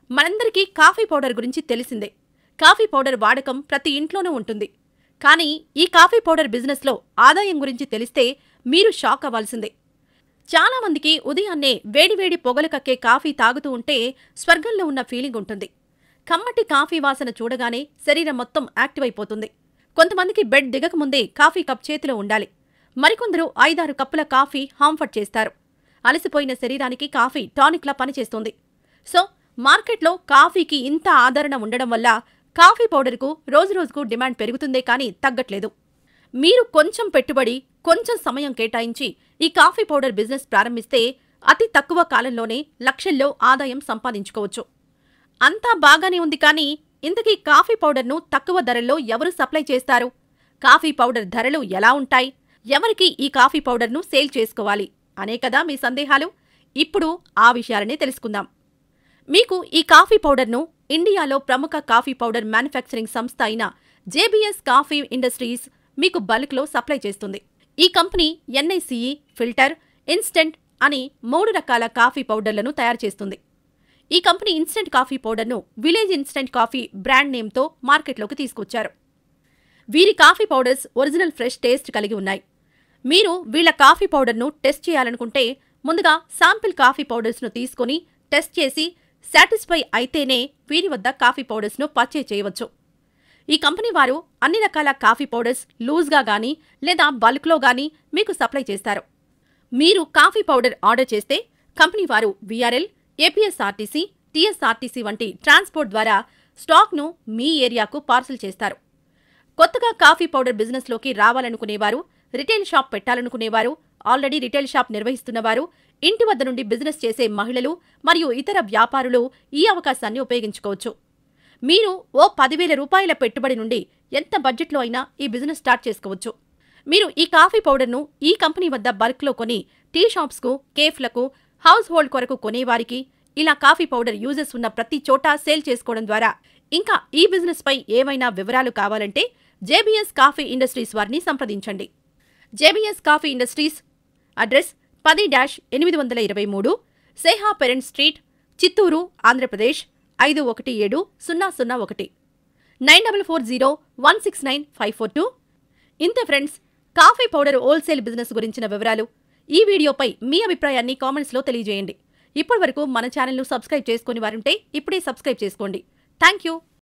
మనందరికీ coffee powder గురించి తెలిసిందే. కాఫీ పౌడర్ వాడకం ప్రతి ఇంట్లోనూ ఉంటుంది. కానీ ఈ కాఫీ పౌడర్ బిజినెస్లో ఆదాయం గురించి తెలిస్తే మీరు షాక్ అవ్వాల్సిందే. చాలా మందికి ఉదయాన్నే వేడివేడి పొగలు కక్కే కాఫీ తాగుతూ ఉంటే స్వర్గంలో ఉన్న ఫీలింగ్ ఉంటుంది. కమ్మటి కాఫీ వాసన చూడగానే శరీరం మొత్తం యాక్టివ్ అయిపోతుంది. కొంతమందికి బెడ్ దిగకముందే కాఫీ కప్ చేతిలో ఉండాలి. మరికొందరు 5-6 కప్పుల కాఫీ హాంఫర్ట్ చేస్తారు. అలసిపోయిన శరీరానికి కాఫీ టానిక్లా పనిచేస్తుంది. సో మార్కెట్లో కాఫీకి ఇంత ఆదరణ ఉండడం వల్ల కాఫీ పౌడర్కు రోజురోజుకు డిమాండ్ పెరుగుతుందే కానీ తగ్గట్లేదు. మీరు కొంచెం పెట్టుబడి, కొంచెం సమయం కేటాయించి ఈ కాఫీ పౌడర్ బిజినెస్ ప్రారంభిస్తే అతి తక్కువ కాలంలోనే లక్షల్లో ఆదాయం సంపాదించుకోవచ్చు. అంతా బాగానే ఉంది కానీ ఇంతకీ కాఫీ పౌడర్ను తక్కువ ధరల్లో ఎవరు సప్లై చేస్తారు? కాఫీ పౌడర్ ధరలు ఎలా ఉంటాయి? ఎవరికి ఈ కాఫీ పౌడర్ను సేల్ చేసుకోవాలి అనే కదా మీ సందేహాలు. ఇప్పుడు ఆ విషయాలనే తెలుసుకుందాం. మీకు ఈ కాఫీ పౌడర్ను ఇండియాలో ప్రముఖ కాఫీ పౌడర్ మ్యానుఫ్యాక్చరింగ్ సంస్థ అయిన జేబీఎస్ కాఫీ ఇండస్ట్రీస్ మీకు బల్క్లో సప్లై చేస్తుంది. ఈ కంపెనీ ఎన్ఐసిఈ, ఫిల్టర్, ఇన్స్టెంట్ అని 3 రకాల కాఫీ పౌడర్లను తయారు చేస్తుంది. ఈ కంపెనీ ఇన్స్టెంట్ కాఫీ పౌడర్ను విలేజ్ ఇన్స్టెంట్ కాఫీ బ్రాండ్ నేమ్తో మార్కెట్లోకి తీసుకొచ్చారు. వీరి coffee powders original fresh taste కలిగి ఉన్నాయి. మీరు వీళ్ల కాఫీ పౌడర్ను టెస్ట్ చేయాలనుకుంటే ముందుగా శాంపిల్ కాఫీ పౌడర్స్ను తీసుకుని టెస్ట్ చేసి సాటిస్ఫై అయితేనే వీరి వద్ద కాఫీ పౌడర్స్ను పర్చేజ్ చేయవచ్చు. ఈ కంపెనీ వారు అన్ని రకాల కాఫీ పౌడర్స్ లూజ్గా గానీ లేదా బల్క్లో గానీ మీకు సప్లై చేస్తారు. మీరు కాఫీ పౌడర్ ఆర్డర్ చేస్తే కంపెనీ వారు వీఆర్ఎల్, ఏపీఎస్ఆర్టీసీ, టీఎస్ఆర్టీసీ వంటి ట్రాన్స్పోర్ట్ ద్వారా స్టాక్ను మీ ఏరియాకు పార్సల్ చేస్తారు. కొత్తగా కాఫీ పౌడర్ బిజినెస్లోకి రావాలనుకునేవారు, రిటైల్ షాప్ పెట్టాలనుకునేవారు, ఆల్రెడీ రిటైల్ షాప్ నిర్వహిస్తున్నవారు, ఇంటి వద్ద నుండి బిజినెస్ చేసే మహిళలు మరియు ఇతర వ్యాపారులు ఈ అవకాశాన్ని ఉపయోగించుకోవచ్చు. మీరు ఓ 10,000 రూపాయల పెట్టుబడి నుండి ఎంత బడ్జెట్లో అయినా ఈ బిజినెస్ స్టార్ట్ చేసుకోవచ్చు. మీరు ఈ కాఫీ పౌడర్ను ఈ కంపెనీ వద్ద బల్క్లో కొని టీ షాప్స్కు, కేఫ్లకు, హౌస్ హోల్డ్ కొరకు కొనేవారికి, ఇలా కాఫీ పౌడర్ యూజర్స్ ఉన్న ప్రతి చోటా సేల్ చేసుకోవడం ద్వారా, ఇంకా ఈ బిజినెస్ పై ఏమైనా వివరాలు కావాలంటే జేబీఎస్ కాఫీ ఇండస్ట్రీస్ వారిని సంప్రదించండి. జేబీఎస్ కాఫీ ఇండస్ట్రీస్ అడ్రస్ 10-823 సేహా పెరెంట్ స్ట్రీట్, చిత్తూరు, ఆంధ్రప్రదేశ్ 517001, 9440169542. ఇంతే friends, coffee powder wholesale business గురించిన వివరాలు. ఈ వీడియోపై మీ అభిప్రాయాన్ని కామెంట్స్లో తెలియజేయండి. ఇప్పటివరకు మన ఛానల్ను సబ్స్క్రైబ్ చేసుకుని వారుంటే ఇప్పుడే సబ్స్క్రైబ్ చేసుకోండి. Thank you.